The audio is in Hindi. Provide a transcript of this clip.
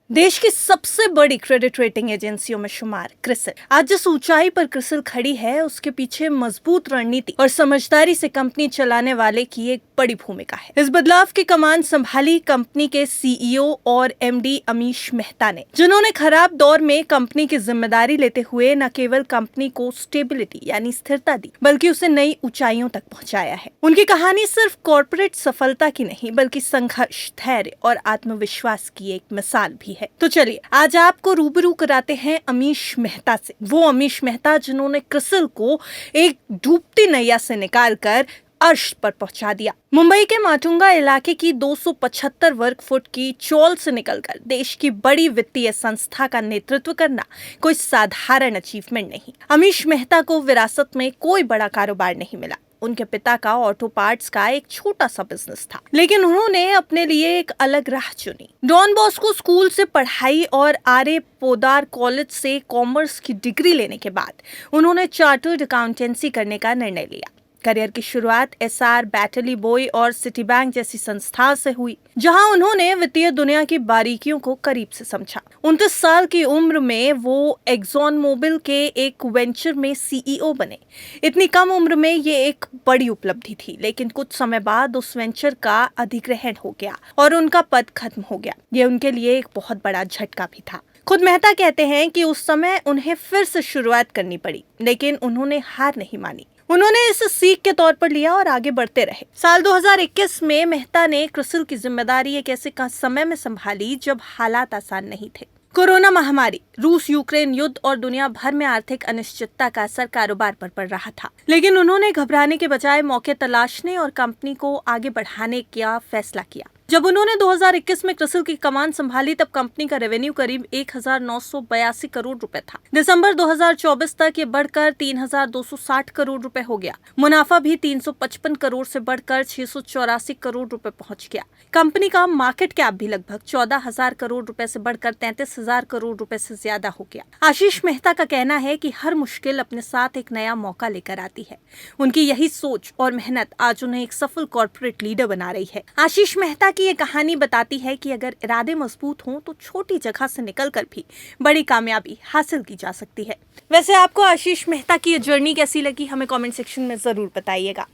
देश की सबसे बड़ी क्रेडिट रेटिंग एजेंसियों में शुमार क्रिसिल आज जिस ऊंचाई पर क्रिसिल खड़ी है उसके पीछे मजबूत रणनीति और समझदारी से कंपनी चलाने वाले की एक बड़ी भूमिका है। इस बदलाव की कमान संभाली कंपनी के सीईओ और एमडी अमीश मेहता ने, जिन्होंने खराब दौर में कंपनी की जिम्मेदारी लेते हुए न केवल कंपनी को स्टेबिलिटी यानी स्थिरता दी, बल्कि उसे नई ऊंचाइयों तक पहुंचाया है। उनकी कहानी सिर्फ कॉर्पोरेट सफलता की नहीं बल्कि संघर्ष, धैर्य और आत्मविश्वास की एक मिसाल भी है। तो चलिए आज आपको रूबरू कराते हैं अमीश मेहता से। वो अमीश मेहता जिन्होंने क्रिसिल को एक डूबती नैया से निकालकर अर्श पर पहुंचा दिया। मुंबई के माटुंगा इलाके की 275 वर्ग फुट की चौल से निकलकर देश की बड़ी वित्तीय संस्था का नेतृत्व करना कोई साधारण अचीवमेंट नहीं। अमीश मेहता को विरासत में कोई बड़ा कारोबार नहीं मिला। उनके पिता का ऑटो पार्ट्स का एक छोटा सा बिजनेस था, लेकिन उन्होंने अपने लिए एक अलग राह चुनी। डॉन बॉस्को स्कूल से पढ़ाई और आर्य पोदार कॉलेज से कॉमर्स की डिग्री लेने के बाद उन्होंने चार्टर्ड अकाउंटेंसी करने का निर्णय लिया। करियर की शुरुआत एसआर, बैटली बॉय और सिटी बैंक जैसी संस्थाओं से हुई, जहां उन्होंने वित्तीय दुनिया की बारीकियों को करीब से समझा। 29 साल की उम्र में वो एक्सॉन मोबिल के एक वेंचर में सीईओ बने। इतनी कम उम्र में ये एक बड़ी उपलब्धि थी, लेकिन कुछ समय बाद उस वेंचर का अधिग्रहण हो गया और उनका पद खत्म हो गया। ये उनके लिए एक बहुत बड़ा झटका भी था। खुद मेहता कहते हैं कि उस समय उन्हें फिर से शुरुआत करनी पड़ी, लेकिन उन्होंने हार नहीं मानी। उन्होंने इसे सीख के तौर पर लिया और आगे बढ़ते रहे। साल 2021 में मेहता ने क्रिसिल की जिम्मेदारी एक ऐसे समय में संभाली जब हालात आसान नहीं थे। कोरोना महामारी, रूस यूक्रेन युद्ध और दुनिया भर में आर्थिक अनिश्चितता का असर कारोबार पर पड़ रहा था, लेकिन उन्होंने घबराने के बजाय मौके तलाशने और कंपनी को आगे बढ़ाने का फैसला किया। जब उन्होंने 2021 में क्रिसिल की कमान संभाली तब कंपनी का रेवेन्यू करीब 1982 करोड़ रुपए था। दिसंबर 2024 तक ये बढ़कर 3260 करोड़ रुपए हो गया। मुनाफा भी 355 करोड़ से बढ़कर 684 करोड़ रुपए पहुंच गया। कंपनी का मार्केट कैप भी लगभग 14,000 करोड़ रुपए से बढ़कर 33,000 करोड़ रुपए से ज्यादा हो गया। आशीष मेहता का कहना है कि हर मुश्किल अपने साथ एक नया मौका लेकर आती है। उनकी यही सोच और मेहनत आज उन्हें एक सफल कॉर्पोरेट लीडर बना रही है। आशीष मेहता की ये कहानी बताती है कि अगर इरादे मजबूत हों तो छोटी जगह से निकलकर भी बड़ी कामयाबी हासिल की जा सकती है। वैसे आपको आशीष मेहता की ये जर्नी कैसी लगी, हमें कमेंट सेक्शन में जरूर बताइएगा।